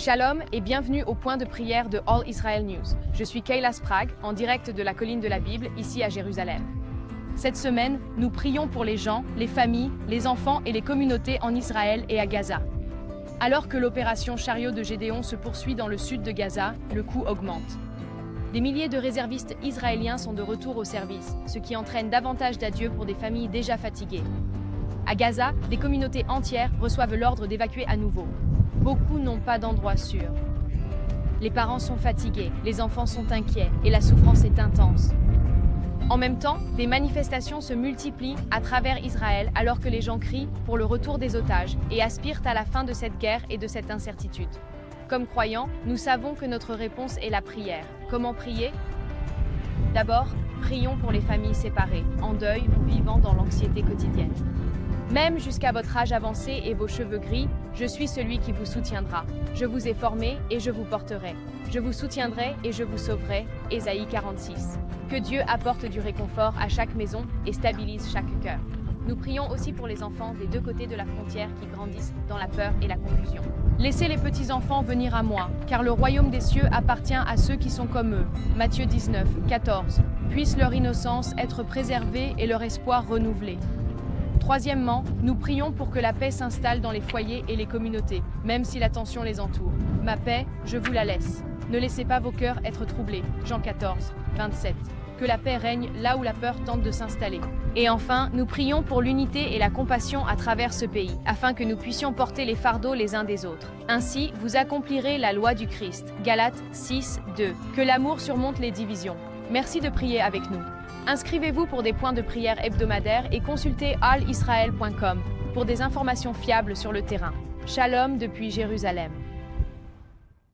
Shalom et bienvenue au point de prière de All Israel News. Je suis Kayla Sprague, en direct de la colline de la Bible, ici à Jérusalem. Cette semaine, nous prions pour les gens, les familles, les enfants et les communautés en Israël et à Gaza. Alors que l'opération Chariot de Gédéon se poursuit dans le sud de Gaza, le coût augmente. Des milliers de réservistes israéliens sont de retour au service, ce qui entraîne davantage d'adieux pour des familles déjà fatiguées. À Gaza, des communautés entières reçoivent l'ordre d'évacuer à nouveau. Beaucoup n'ont pas d'endroit sûr. Les parents sont fatigués, les enfants sont inquiets et la souffrance est intense. En même temps, des manifestations se multiplient à travers Israël alors que les gens crient pour le retour des otages et aspirent à la fin de cette guerre et de cette incertitude. Comme croyants, nous savons que notre réponse est la prière. Comment prier? D'abord, prions pour les familles séparées, en deuil ou vivant dans l'anxiété quotidienne. Même jusqu'à votre âge avancé et vos cheveux gris, je suis celui qui vous soutiendra. Je vous ai formé et je vous porterai. Je vous soutiendrai et je vous sauverai. Ésaïe 46. Que Dieu apporte du réconfort à chaque maison et stabilise chaque cœur. Nous prions aussi pour les enfants des deux côtés de la frontière qui grandissent dans la peur et la confusion. Laissez les petits-enfants venir à moi, car le royaume des cieux appartient à ceux qui sont comme eux. Matthieu 19, 14. Puisse leur innocence être préservée et leur espoir renouvelé. Troisièmement, nous prions pour que la paix s'installe dans les foyers et les communautés, même si la tension les entoure. Ma paix, je vous la laisse. Ne laissez pas vos cœurs être troublés. Jean 14, 27. Que la paix règne là où la peur tente de s'installer. Et enfin, nous prions pour l'unité et la compassion à travers ce pays, afin que nous puissions porter les fardeaux les uns des autres. Ainsi, vous accomplirez la loi du Christ. Galates 6, 2. Que l'amour surmonte les divisions. Merci de prier avec nous. Inscrivez-vous pour des points de prière hebdomadaires et consultez allisrael.com pour des informations fiables sur le terrain. Shalom depuis Jérusalem.